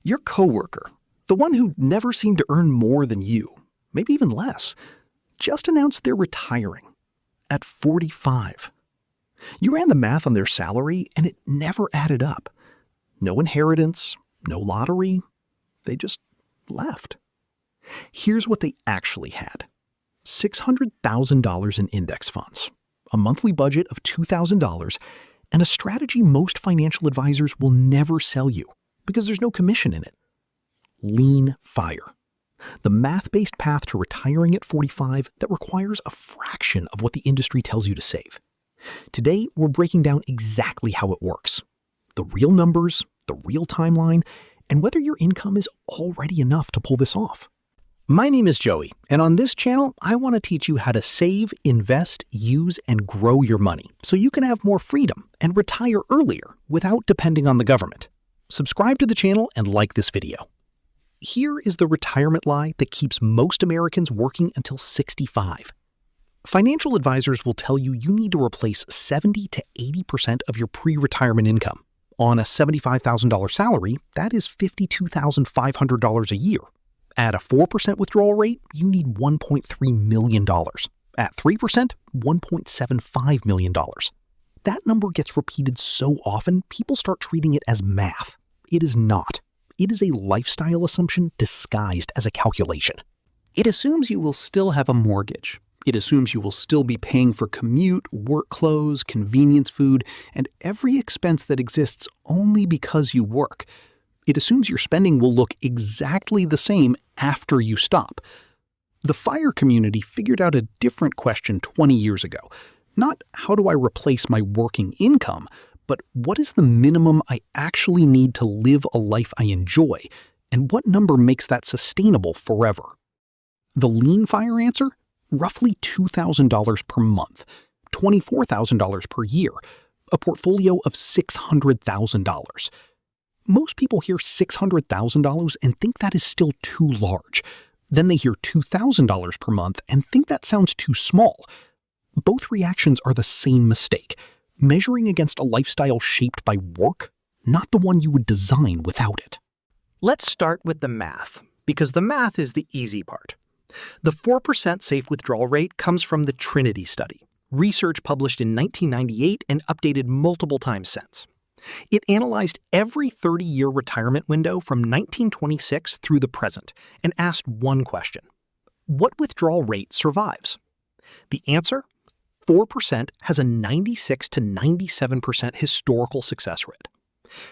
Your coworker, the one who never seemed to earn more than you, maybe even less, just announced they're retiring at 45. You ran the math on their salary and it never added up. No inheritance, no lottery. They just left. Here's what they actually had. $600,000 in index funds, a monthly budget of $2,000, and a strategy most financial advisors will never sell you because there's no commission in it. Lean fire. The math-based path to retiring at 45 that requires a fraction of what the industry tells you to save. Today, we're breaking down exactly how it works. The real numbers, the real timeline, and whether your income is already enough to pull this off. My name is Joey, and on this channel, I want to teach you how to save, invest, use, and grow your money so you can have more freedom and retire earlier without depending on the government. Subscribe to the channel and like this video. Here is the retirement lie that keeps most Americans working until 65. Financial advisors will tell you you need to replace 70 to 80% of your pre-retirement income. On a $75,000 salary, that is $52,500 a year. At a 4% withdrawal rate, you need $1.3 million. At 3%, $1.75 million. That number gets repeated so often, people start treating it as math. It is not. It is a lifestyle assumption disguised as a calculation. It assumes you will still have a mortgage. It assumes you will still be paying for commute, work clothes, convenience food, and every expense that exists only because you work. It assumes your spending will look exactly the same after you stop. The FIRE community figured out a different question 20 years ago. Not how do I replace my working income, but what is the minimum I actually need to live a life I enjoy, and what number makes that sustainable forever? The lean FIRE answer? Roughly $2,000 per month, $24,000 per year, a portfolio of $600,000. Most people hear $600,000 and think that is still too large. Then they hear $2,000 per month and think that sounds too small. Both reactions are the same mistake, measuring against a lifestyle shaped by work, not the one you would design without it. Let's start with the math, because the math is the easy part. The 4% safe withdrawal rate comes from the Trinity Study, research published in 1998 and updated multiple times since. It analyzed every 30-year retirement window from 1926 through the present and asked one question: what withdrawal rate survives? The answer? 4% has a 96 to 97% historical success rate.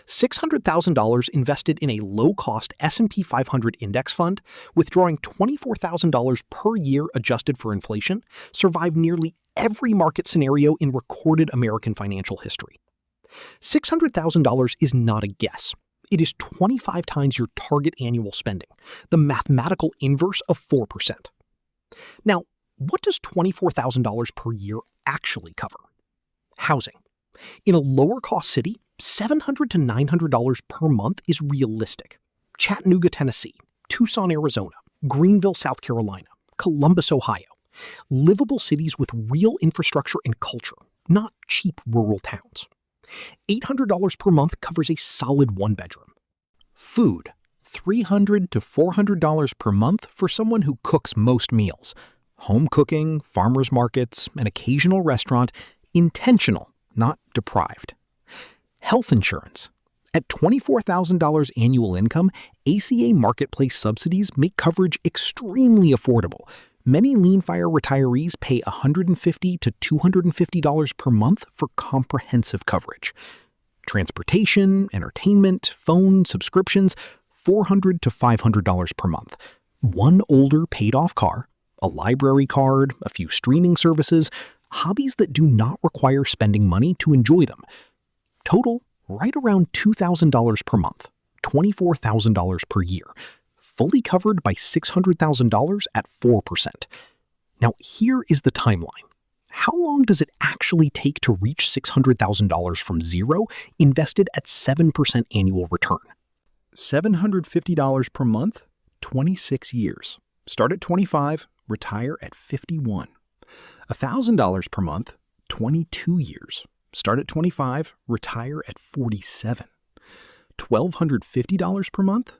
$600,000 invested in a low-cost S&P 500 index fund, withdrawing $24,000 per year adjusted for inflation, survived nearly every market scenario in recorded American financial history. $600,000 is not a guess. It is 25 times your target annual spending, the mathematical inverse of 4%. Now, what does $24,000 per year actually cover? Housing. In a lower-cost city, $700 to $900 per month is realistic. Chattanooga, Tennessee, Tucson, Arizona, Greenville, South Carolina, Columbus, Ohio. Livable cities with real infrastructure and culture, not cheap rural towns. $800 per month covers a solid one-bedroom. Food. $300 to $400 per month for someone who cooks most meals. Home cooking, farmers markets, an occasional restaurant, intentional, not deprived. Health insurance. At $24,000 annual income, ACA marketplace subsidies make coverage extremely affordable. Many lean fire retirees pay $150 to $250 per month for comprehensive coverage. Transportation, entertainment, phone, subscriptions, $400 to $500 per month. One older paid-off car, a library card, a few streaming services, hobbies that do not require spending money to enjoy them. Total, right around $2,000 per month, $24,000 per year, fully covered by $600,000 at 4%. Now, here is the timeline. How long does it actually take to reach $600,000 from zero, invested at 7% annual return? $750 per month, 26 years. Start at 25, retire at 51. $1,000 per month, 22 years. Start at 25, retire at 47. $1,250 per month,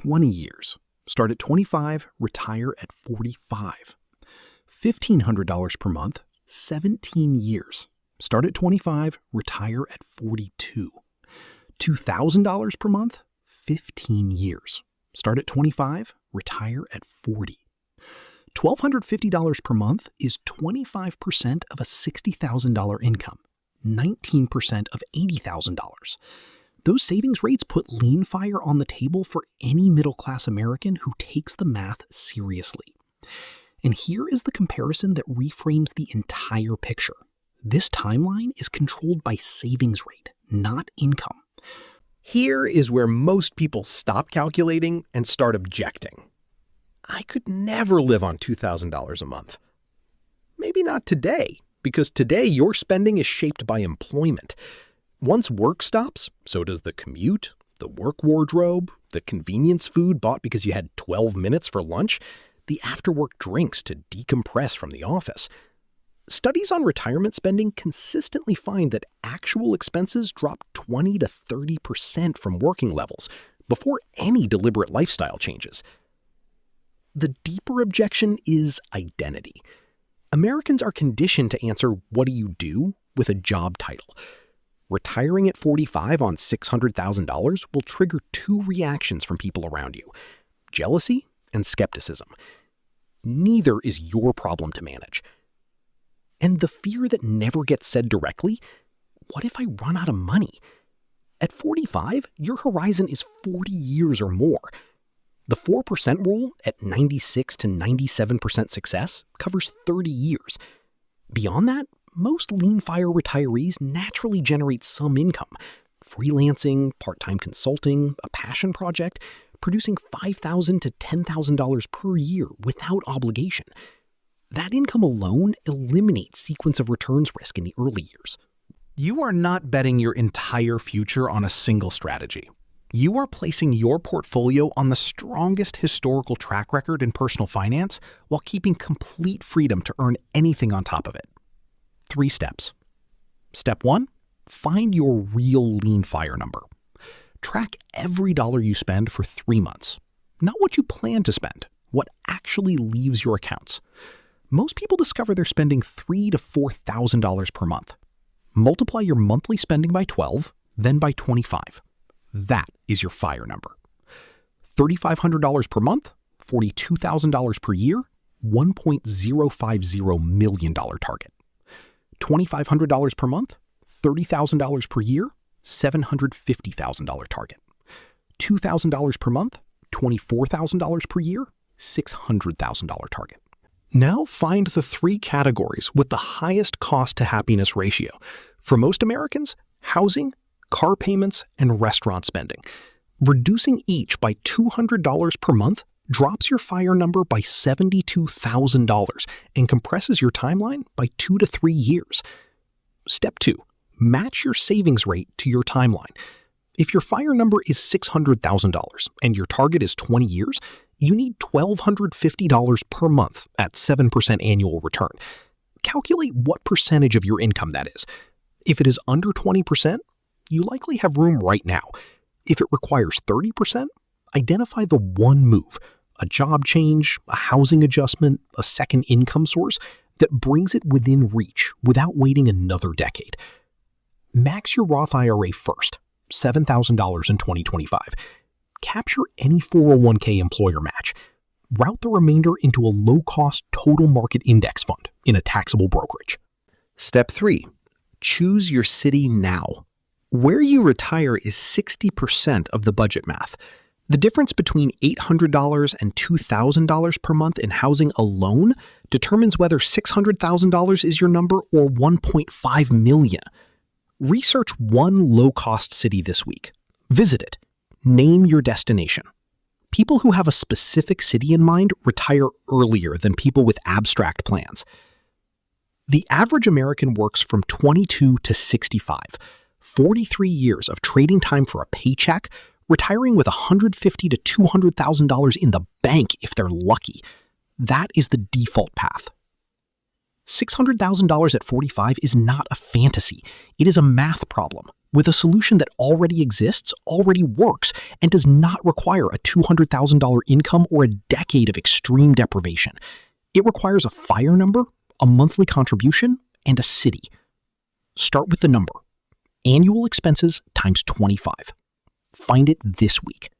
20 years. Start at 25, retire at 45. $1,500 per month, 17 years. Start at 25, retire at 42. $2,000 per month, 15 years. Start at 25, retire at 40. $1,250 per month is 25% of a $60,000 income, 19% of $80,000. Those savings rates put lean fire on the table for any middle-class American who takes the math seriously. And here is the comparison that reframes the entire picture. This timeline is controlled by savings rate, not income. Here is where most people stop calculating and start objecting. I could never live on $2,000 a month. Maybe not today, because today your spending is shaped by employment. Once work stops, so does the commute, the work wardrobe, the convenience food bought because you had 12 minutes for lunch, the after-work drinks to decompress from the office. Studies on retirement spending consistently find that actual expenses drop 20 to 30% from working levels before any deliberate lifestyle changes. The deeper objection is identity. Americans are conditioned to answer, "What do you do?" with a job title. Retiring at 45 on $600,000 will trigger two reactions from people around you: jealousy and skepticism. Neither is your problem to manage. And the fear that never gets said directly, what if I run out of money? At 45, your horizon is 40 years or more. The 4% rule at 96 to 97% success covers 30 years. Beyond that, most lean fire retirees naturally generate some income. Freelancing, part-time consulting, a passion project, producing $5,000 to $10,000 per year without obligation. That income alone eliminates sequence of returns risk in the early years. You are not betting your entire future on a single strategy. You are placing your portfolio on the strongest historical track record in personal finance while keeping complete freedom to earn anything on top of it. 3 steps. Step 1, find your real lean fire number. Track every dollar you spend for 3 months. Not what you plan to spend, what actually leaves your accounts. Most people discover they're spending $3,000 to $4,000 per month. Multiply your monthly spending by 12, then by 25. That is your fire number. $3,500 per month, $42,000 per year, $1.050 million target. $2,500 per month, $30,000 per year, $750,000 target. $2,000 per month, $24,000 per year, $600,000 target. Now find the 3 categories with the highest cost to happiness ratio. For most Americans, housing, car payments, and restaurant spending. Reducing each by $200 per month drops your fire number by $72,000 and compresses your timeline by 2 to 3 years. Step 2, match your savings rate to your timeline. If your fire number is $600,000 and your target is 20 years, you need $1,250 per month at 7% annual return. Calculate what percentage of your income that is. If it is under 20%, you likely have room right now. If it requires 30%, identify the one move, a job change, a housing adjustment, a second income source that brings it within reach without waiting another decade. Max your Roth IRA first, $7,000 in 2025. Capture any 401k employer match. Route the remainder into a low-cost total market index fund in a taxable brokerage. Step 3, choose your city now. Where you retire is 60% of the budget math. The difference between $800 and $2,000 per month in housing alone determines whether $600,000 is your number or $1.5 million. Research one low-cost city this week. Visit it. Name your destination. People who have a specific city in mind retire earlier than people with abstract plans. The average American works from 22 to 65, 43 years of trading time for a paycheck, retiring with $150,000 to $200,000 in the bank if they're lucky. That is the default path. $600,000 at 45 is not a fantasy. It is a math problem. with a solution that already exists, already works, and does not require a $200,000 income or a decade of extreme deprivation. It requires a FIRE number, a monthly contribution, and a city. Start with the number. Annual expenses times 25. Find it this week.